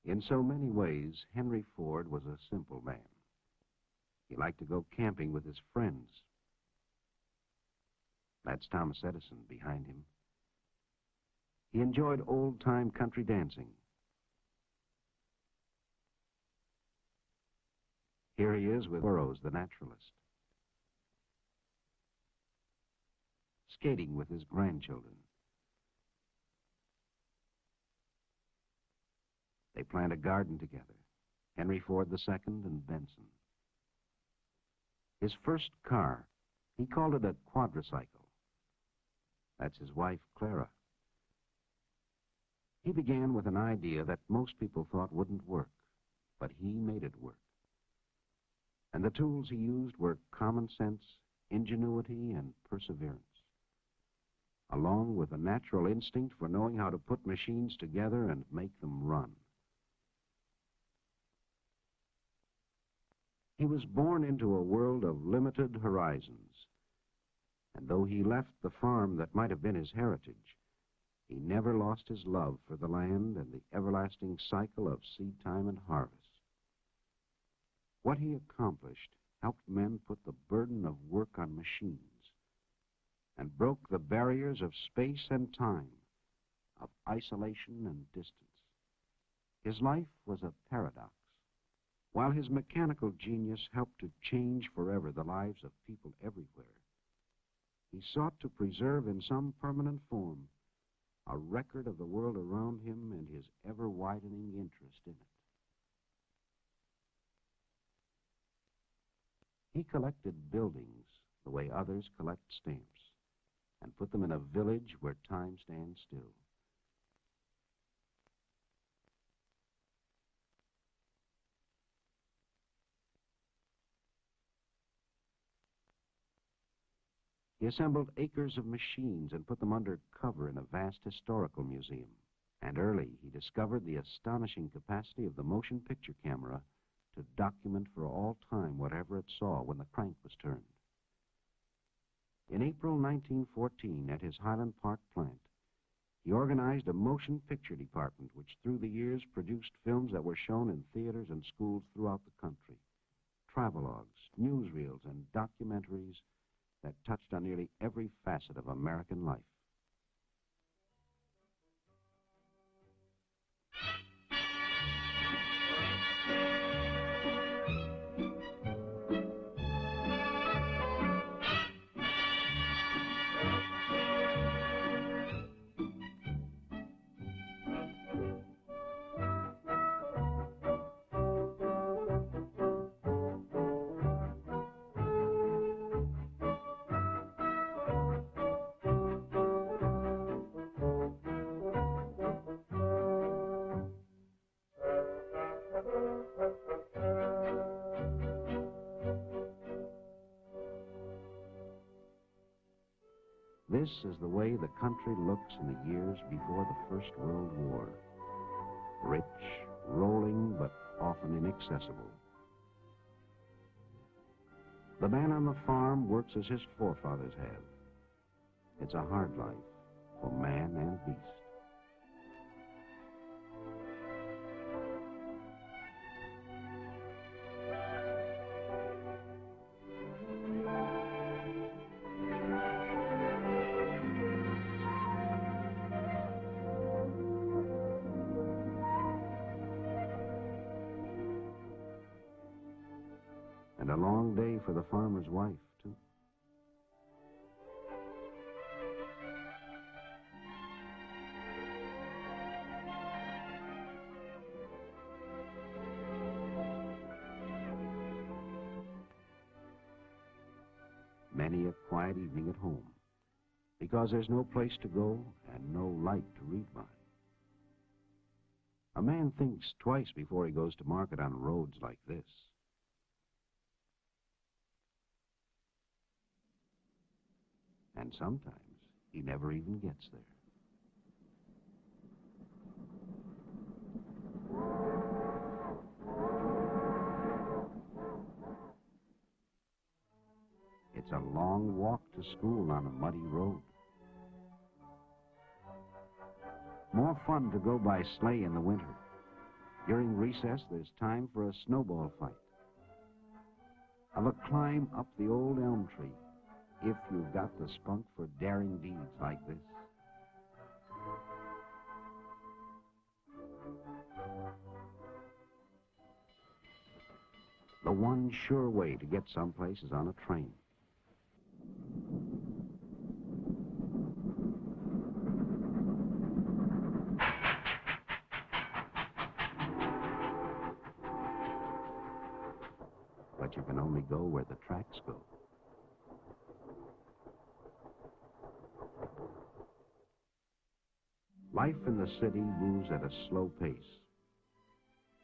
In so many ways, Henry Ford was a simple man. He liked to go camping with his friends. That's Thomas Edison behind him. He enjoyed old-time country dancing. Here he is with Burroughs, the naturalist, skating with his grandchildren. They plant a garden together, Henry Ford II and Benson. His first car, he called it a quadricycle. That's his wife, Clara. He began with an idea that most people thought wouldn't work, but he made it work. And the tools he used were common sense, ingenuity, and perseverance, along with a natural instinct for knowing how to put machines together and make them run. He was born into a world of limited horizons, and though he left the farm that might have been his heritage, he never lost his love for the land and the everlasting cycle of seed time and harvest. What he accomplished helped men put the burden of work on machines and broke the barriers of space and time, of isolation and distance. His life was a paradox. While his mechanical genius helped to change forever the lives of people everywhere, he sought to preserve in some permanent form a record of the world around him and his ever-widening interest in it. He collected buildings the way others collect stamps and put them in a village where time stands still. He assembled acres of machines and put them under cover in a vast historical museum. And early, he discovered the astonishing capacity of the motion picture camera to document for all time whatever it saw when the crank was turned. In April 1914, at his Highland Park plant, he organized a motion picture department which through the years produced films that were shown in theaters and schools throughout the country, travelogues, newsreels, and documentaries that touched on nearly every facet of American life. This is the way the country looks in the years before the First World War. Rich, rolling, but often inaccessible. The man on the farm works as his forefathers have. It's a hard life for man and beast. And a long day for the farmer's wife, too. Many a quiet evening at home, because there's no place to go and no light to read by. A man thinks twice before he goes to market on roads like this. And sometimes he never even gets there. It's a long walk to school on a muddy road. More fun to go by sleigh in the winter. During recess, there's time for a snowball fight. Of a climb up the old elm tree, if you've got the spunk for daring deeds like this. The one sure way to get someplace is on a train. But you can only go where the tracks go. Life in the city moves at a slow pace.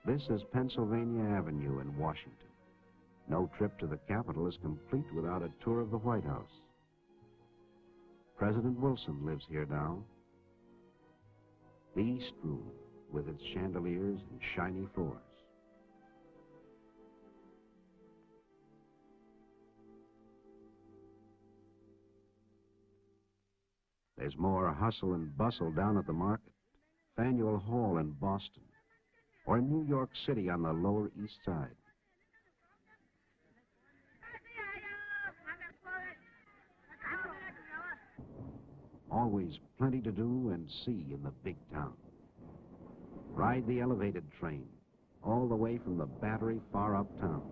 This is Pennsylvania Avenue in Washington. No trip to the Capitol is complete without a tour of the White House. President Wilson lives here now. The East Room, with its chandeliers and shiny floors. There's more hustle and bustle down at the market, Faneuil Hall in Boston, or in New York City on the Lower East Side. Always plenty to do and see in the big town. Ride the elevated train, all the way from the Battery far uptown.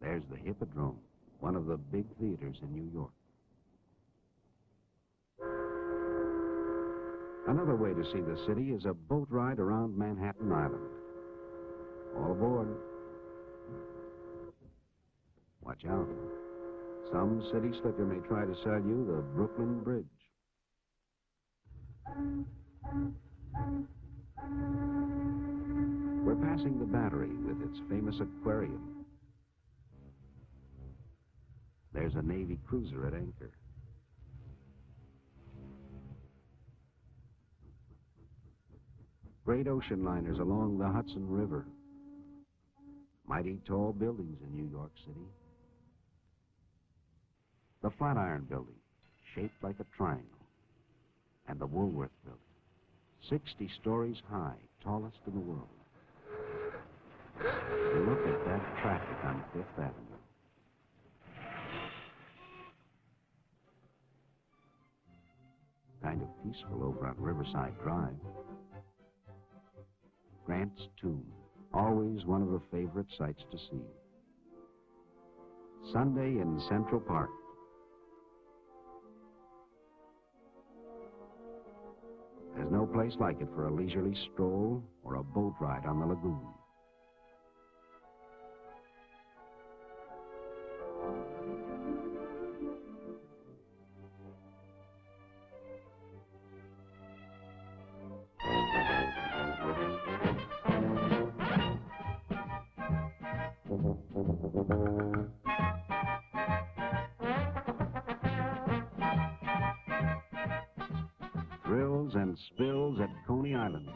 There's the Hippodrome, one of the big theaters in New York. Another way to see the city is a boat ride around Manhattan Island. All aboard. Watch out. Some city slicker may try to sell you the Brooklyn Bridge. We're passing the Battery with its famous aquarium. There's a Navy cruiser at anchor. Great ocean liners along the Hudson River. Mighty tall buildings in New York City. The Flatiron Building, shaped like a triangle. And the Woolworth Building, 60 stories high, tallest in the world. Look at that traffic on Fifth Avenue. Kind of peaceful over on Riverside Drive. Grant's Tomb, always one of the favorite sights to see. Sunday in Central Park. There's no place like it for a leisurely stroll or a boat ride on the lagoon. Thrills and spills at Coney Island.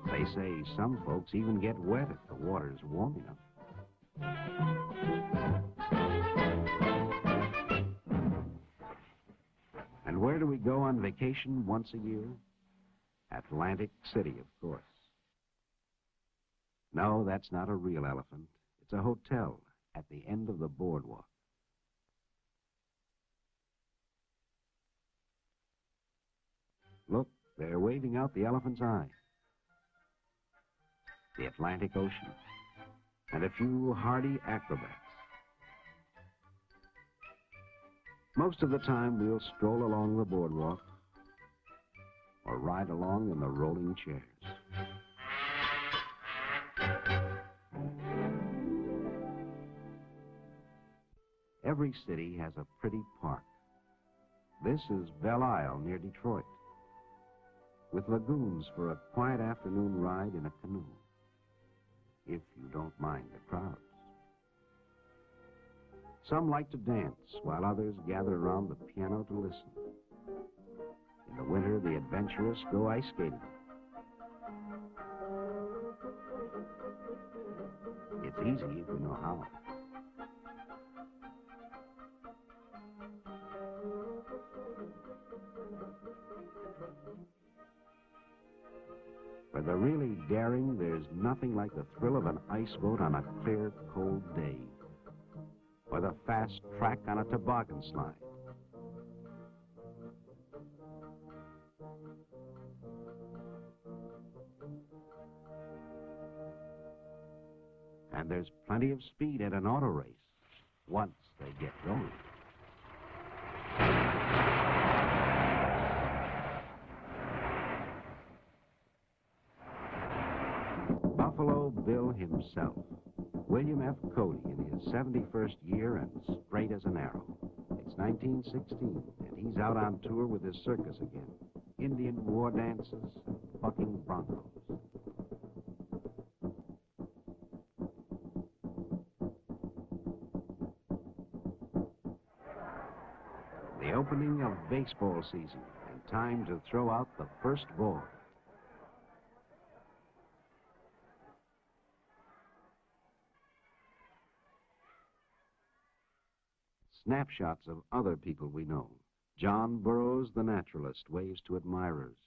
They say some folks even get wet if the water's warm enough. And where do we go on vacation once a year? Atlantic City, of course. No, that's not a real elephant. It's a hotel at the end of the boardwalk. Look, they're waving out the elephant's eye. The Atlantic Ocean, and a few hardy acrobats. Most of the time, we'll stroll along the boardwalk or ride along in the rolling chairs. Every city has a pretty park. This is Belle Isle near Detroit, with lagoons for a quiet afternoon ride in a canoe, if you don't mind the crowds. Some like to dance, while others gather around the piano to listen. In the winter, the adventurous go ice skating. It's easy if you know how. For the really daring, there's nothing like the thrill of an ice boat on a clear, cold day, or the fast track on a toboggan slide. And there's plenty of speed at an auto race, once they get going. Buffalo Bill himself, William F. Cody, in his 71st year and straight as an arrow. It's 1916, and he's out on tour with his circus again. Indian war dances and bucking broncos. The opening of baseball season, and time to throw out the first ball. Snapshots of other people we know. John Burroughs, the naturalist, waves to admirers.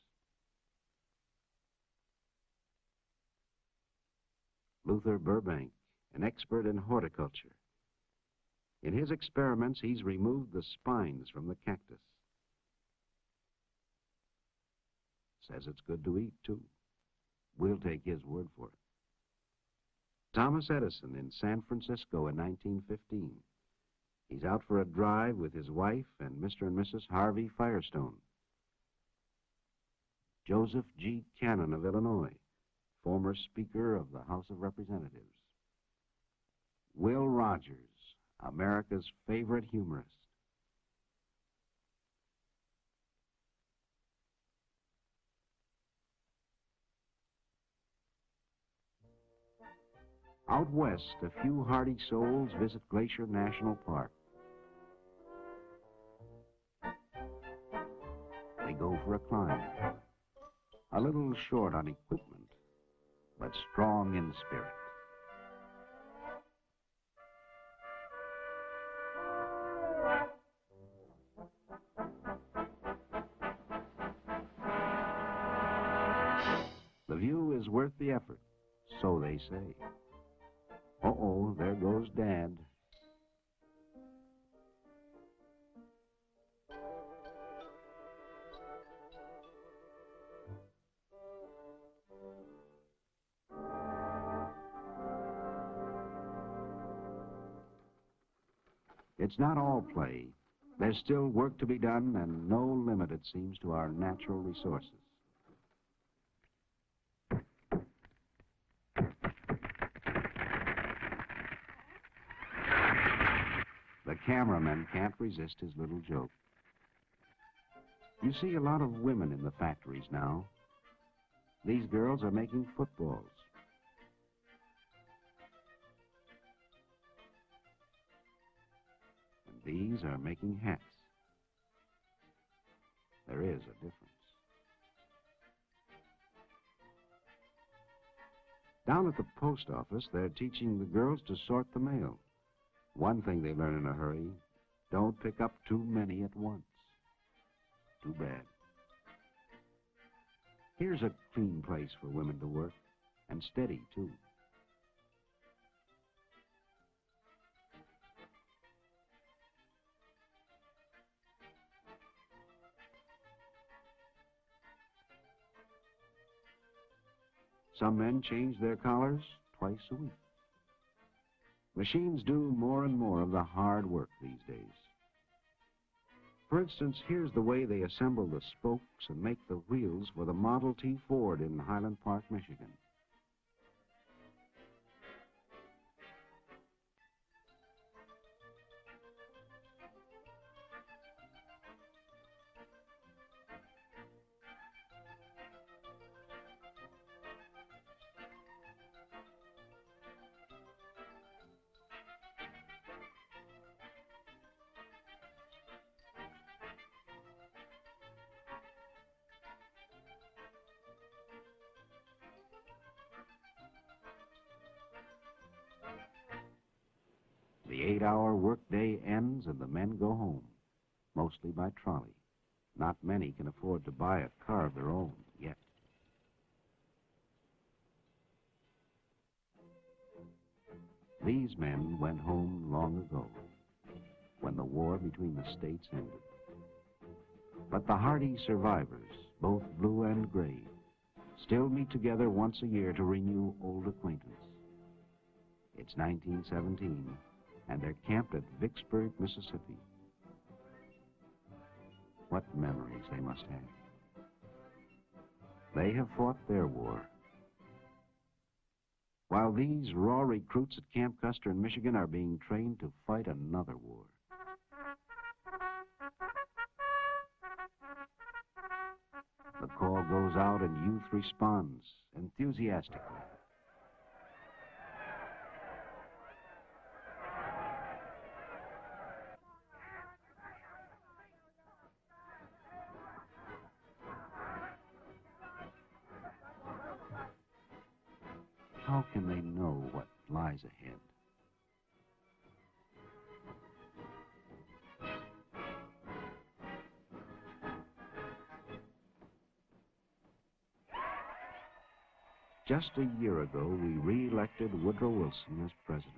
Luther Burbank, an expert in horticulture. In his experiments, he's removed the spines from the cactus. Says it's good to eat, too. We'll take his word for it. Thomas Edison in San Francisco in 1915. He's out for a drive with his wife and Mr. and Mrs. Harvey Firestone. Joseph G. Cannon of Illinois, former Speaker of the House of Representatives. Will Rogers, America's favorite humorist. Out west, a few hardy souls visit Glacier National Park. They go for a climb. A little short on equipment, but strong in spirit. The view is worth the effort, so they say. Uh-oh, there goes Dad. It's not all play. There's still work to be done, and no limit, it seems, to our natural resources. The cameraman can't resist his little joke. You see a lot of women in the factories now. These girls are making footballs. And these are making hats. There is a difference. Down at the post office, they're teaching the girls to sort the mail. One thing they learn in a hurry, don't pick up too many at once. Too bad. Here's a clean place for women to work, and steady, too. Some men change their collars twice a week. Machines do more and more of the hard work these days. For instance, here's the way they assemble the spokes and make the wheels for the Model T Ford in Highland Park, Michigan. The 8-hour workday ends and the men go home, mostly by trolley. Not many can afford to buy a car of their own yet. These men went home long ago, when the war between the states ended. But the hardy survivors, both blue and gray, still meet together once a year to renew old acquaintance. It's 1917, and they're camped at Vicksburg, Mississippi. What memories they must have. They have fought their war, while these raw recruits at Camp Custer in Michigan are being trained to fight another war. The call goes out and youth responds enthusiastically. How can they know what lies ahead? Just a year ago, we re-elected Woodrow Wilson as president.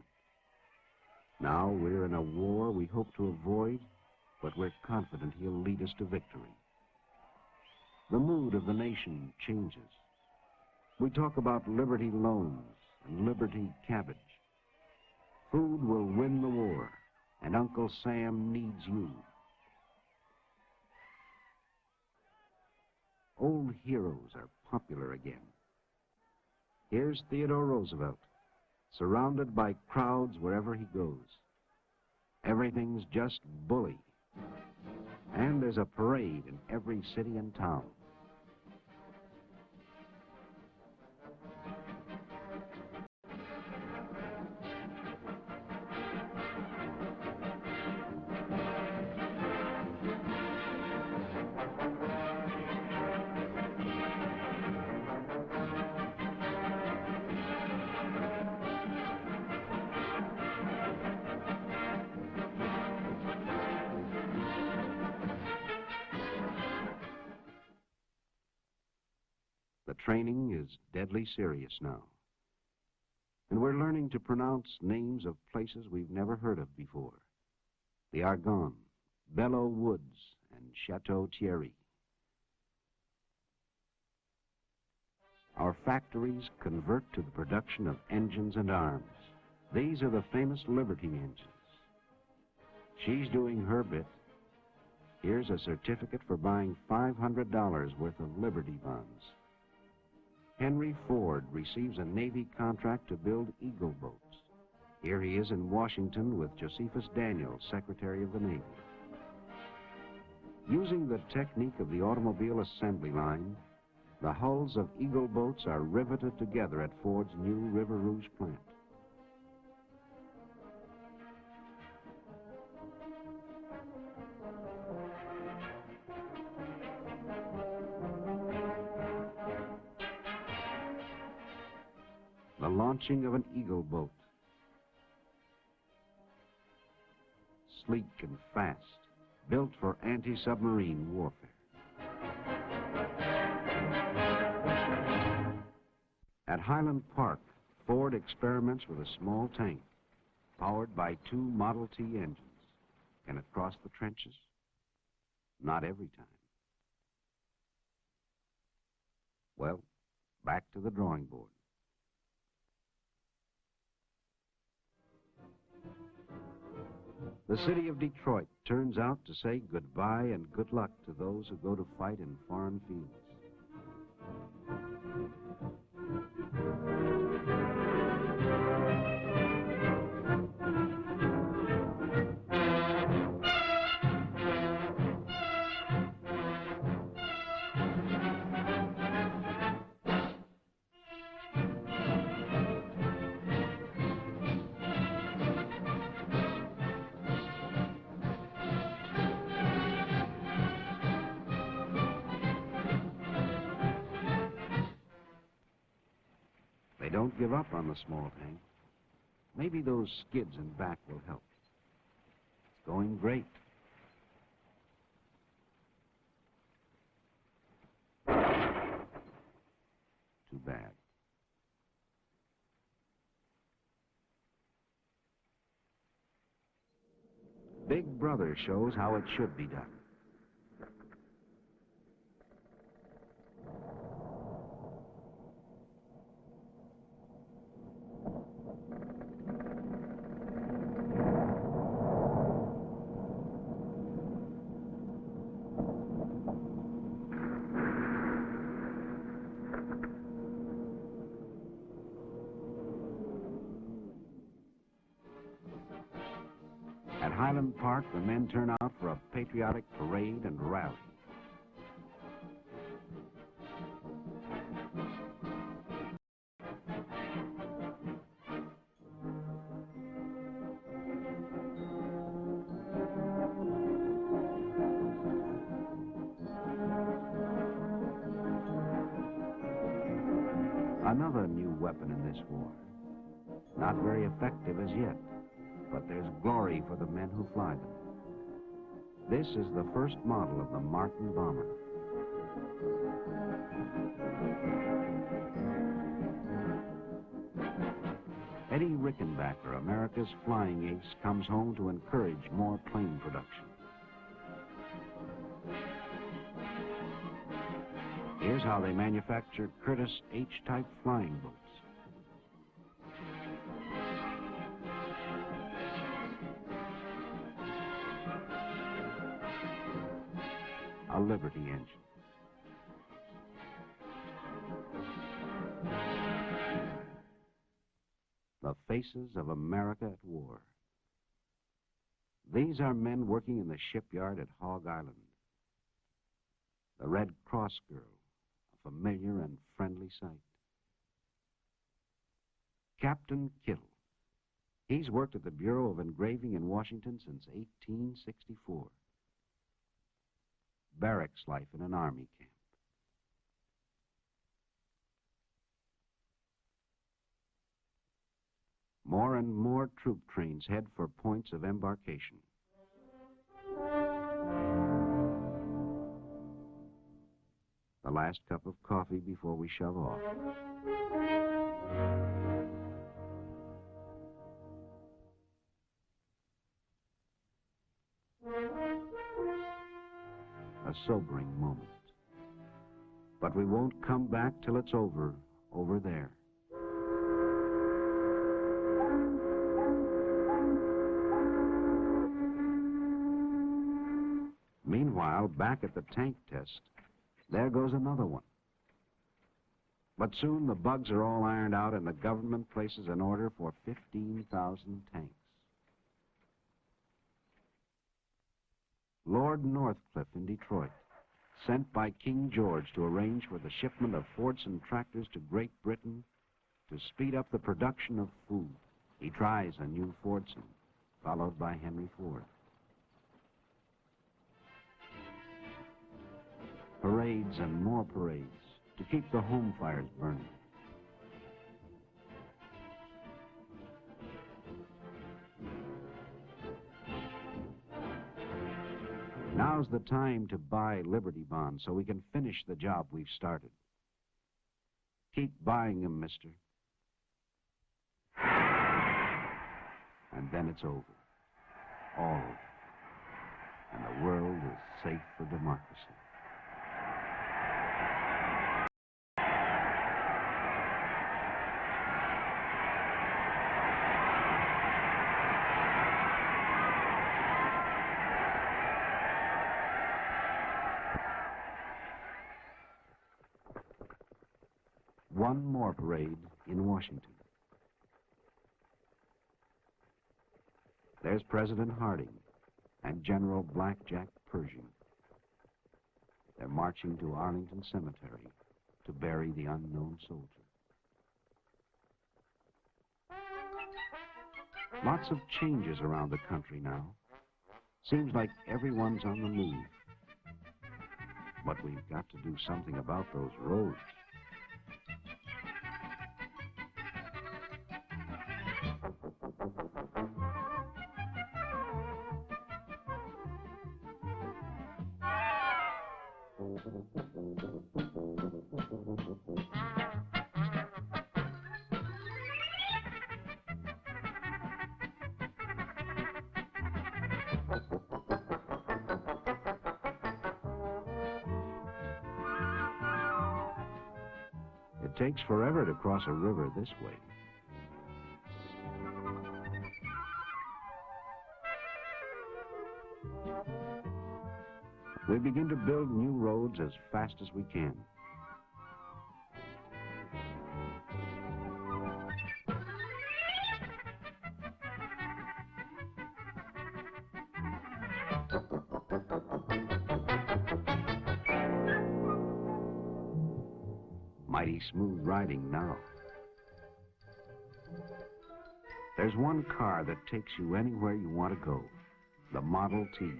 Now we're in a war we hope to avoid, but we're confident he'll lead us to victory. The mood of the nation changes. We talk about Liberty loans and Liberty cabbage. Food will win the war, and Uncle Sam needs you. Old heroes are popular again. Here's Theodore Roosevelt, surrounded by crowds wherever he goes. Everything's just bully. And there's a parade in every city and town. The training is deadly serious now. And we're learning to pronounce names of places we've never heard of before. The Argonne, Belleau Woods, and Chateau Thierry. Our factories convert to the production of engines and arms. These are the famous Liberty engines. She's doing her bit. Here's a certificate for buying $500 worth of Liberty bonds. Henry Ford receives a Navy contract to build Eagle boats. Here he is in Washington with Josephus Daniels, Secretary of the Navy. Using the technique of the automobile assembly line, the hulls of Eagle boats are riveted together at Ford's new River Rouge plant. The launching of an Eagle boat. Sleek and fast, built for anti-submarine warfare. At Highland Park, Ford experiments with a small tank, powered by 2 Model T engines. Can it cross the trenches? Not every time. Well, back to the drawing board. The city of Detroit turns out to say goodbye and good luck to those who go to fight in foreign fields. Don't give up on the small tank. Maybe those skids in back will help. Going great. Too bad. Big Brother shows how it should be done. At Highland Park, the men turn out for a patriotic parade and rally. Another new weapon in this war. Not very effective as yet, but there's glory for the men who fly them. This is the first model of the Martin bomber. Eddie Rickenbacker, America's flying ace, comes home to encourage more plane production. Here's how they manufacture Curtiss H-type flying boats. A Liberty engine. The faces of America at war. These are men working in the shipyard at Hog Island. The Red Cross girl, a familiar and friendly sight. Captain Kittle. He's worked at the Bureau of Engraving in Washington since 1864. Barracks life in an army camp. More and more troop trains head for points of embarkation. The last cup of coffee before we shove off. A sobering moment. But we won't come back till it's over there. Meanwhile, back at the tank test, there goes another one. But soon the bugs are all ironed out and the government places an order for 15,000 tanks. Lord Northcliffe in Detroit, sent by King George to arrange for the shipment of Fordson tractors to Great Britain to speed up the production of food. He tries a new Fordson, followed by Henry Ford. Parades and more parades to keep the home fires burning. Now's the time to buy Liberty bonds so we can finish the job we've started. Keep buying them, mister. And then it's over. All over. And the world is safe for democracy. One more parade in Washington. There's President Harding and General Blackjack Pershing. They're marching to Arlington Cemetery to bury the unknown soldier. Lots of changes around the country now. Seems like everyone's on the move. But we've got to do something about those roads. It takes forever to cross a river this way. We begin to build new roads as fast as we can. Mighty smooth riding now. There's one car that takes you anywhere you want to go, the Model T.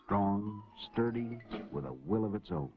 Strong, sturdy, with a will of its own.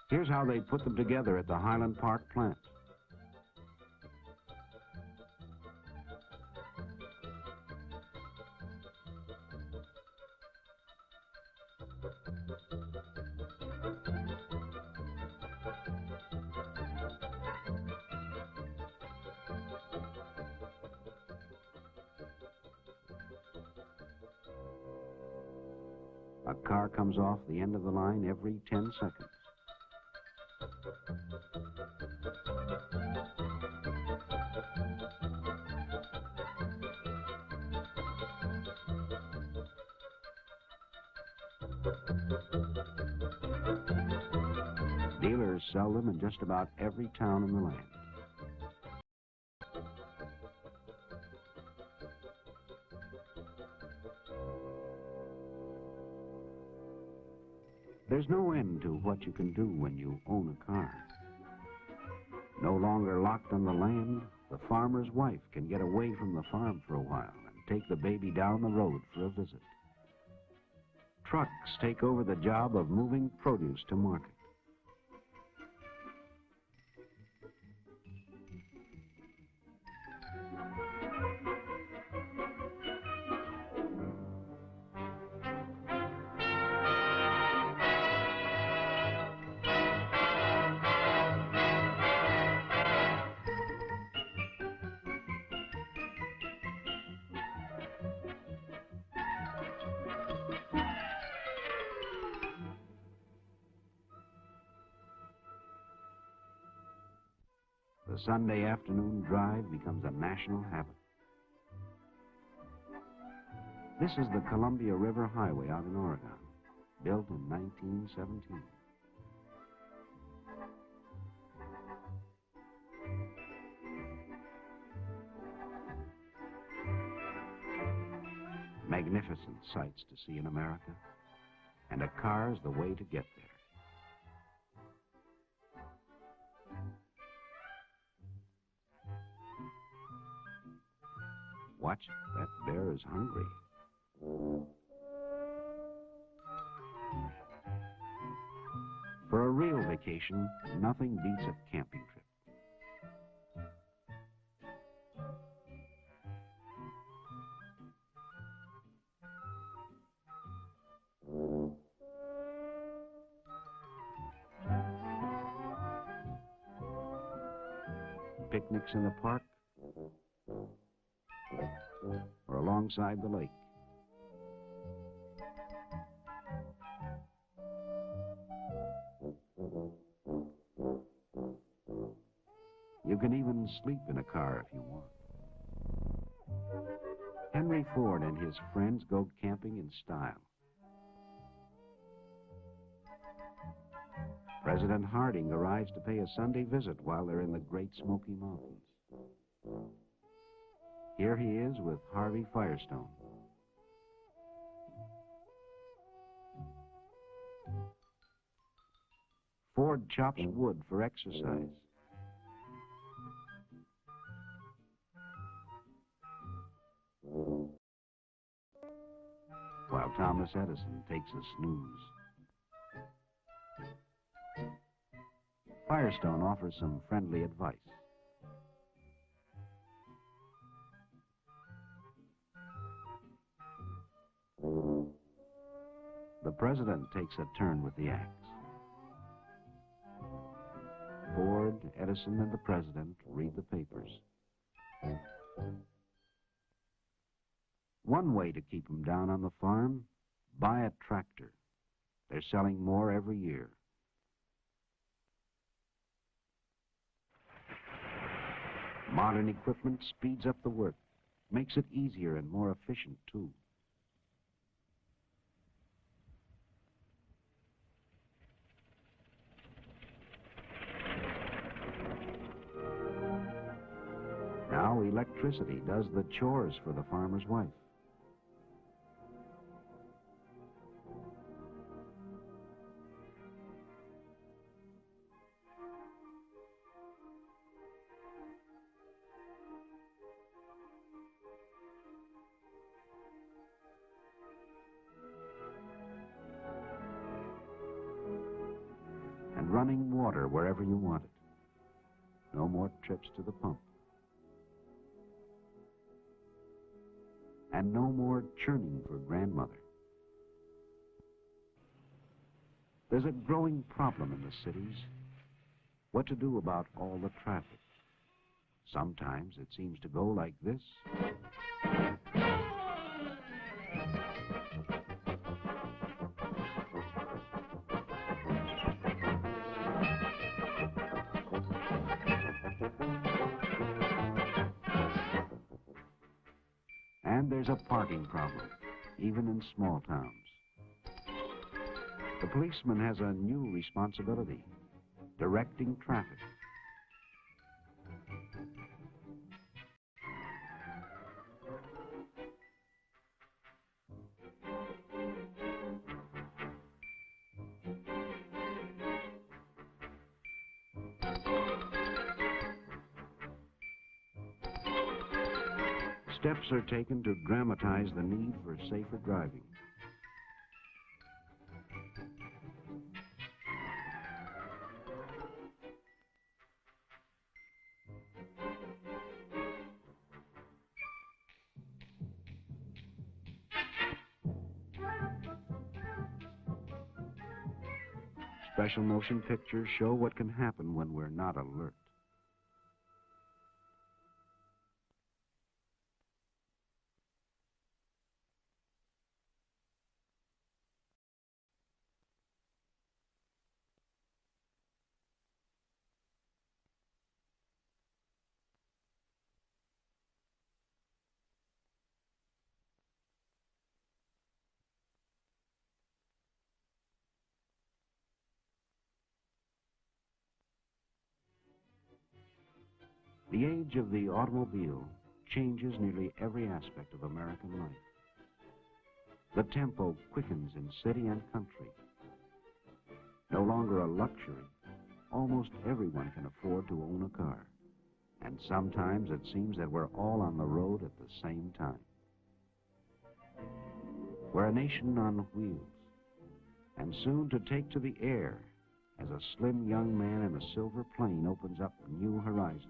Here's how they put them together at the Highland Park plant. A car comes off the end of the line every 10 seconds. Dealers sell them in just about every town in the land. There's no end to what you can do when you own a car. No longer locked on the land, the farmer's wife can get away from the farm for a while and take the baby down the road for a visit. Trucks take over the job of moving produce to market. The Sunday afternoon drive becomes a national habit. This is the Columbia River Highway out in Oregon, built in 1917. Magnificent sights to see in America, and a car's the way to get there. Watch, that bear is hungry. For a real vacation, nothing beats a camping trip. Picnics in the park or alongside the lake. You can even sleep in a car if you want. Henry Ford and his friends go camping in style. President Harding arrives to pay a Sunday visit while they're in the Great Smoky Mountains. Here he is with Harvey Firestone. Ford chops wood for exercise. While Thomas Edison takes a snooze. Firestone offers some friendly advice. The president takes a turn with the axe. Ford, Edison, and the president read the papers. One way to keep them down on the farm, buy a tractor. They're selling more every year. Modern equipment speeds up the work, makes it easier and more efficient, too. Now electricity does the chores for the farmer's wife. And running water wherever you want it. No more trips to the pump. And no more churning for grandmother. There's a growing problem in the cities. What to do about all the traffic? Sometimes it seems to go like this. And there's a parking problem, even in small towns. The policeman has a new responsibility, directing traffic. Steps are taken to dramatize the need for safer driving. Special motion pictures show what can happen when we're not alert. The age of the automobile changes nearly every aspect of American life. The tempo quickens in city and country. No longer a luxury, almost everyone can afford to own a car. And sometimes it seems that we're all on the road at the same time. We're a nation on wheels, and soon to take to the air as a slim young man in a silver plane opens up new horizons.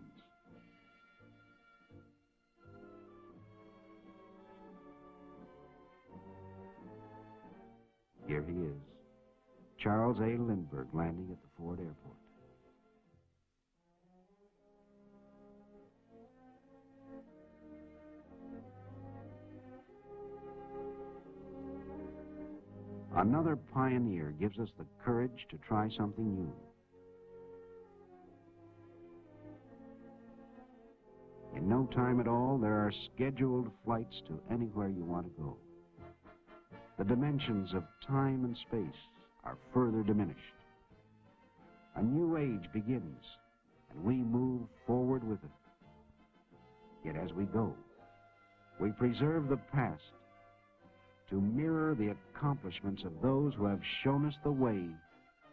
Here he is, Charles A. Lindbergh, landing at the Ford Airport. Another pioneer gives us the courage to try something new. In no time at all, there are scheduled flights to anywhere you want to go. The dimensions of time and space are further diminished. A new age begins, and we move forward with it. Yet as we go, we preserve the past to mirror the accomplishments of those who have shown us the way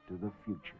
to the future.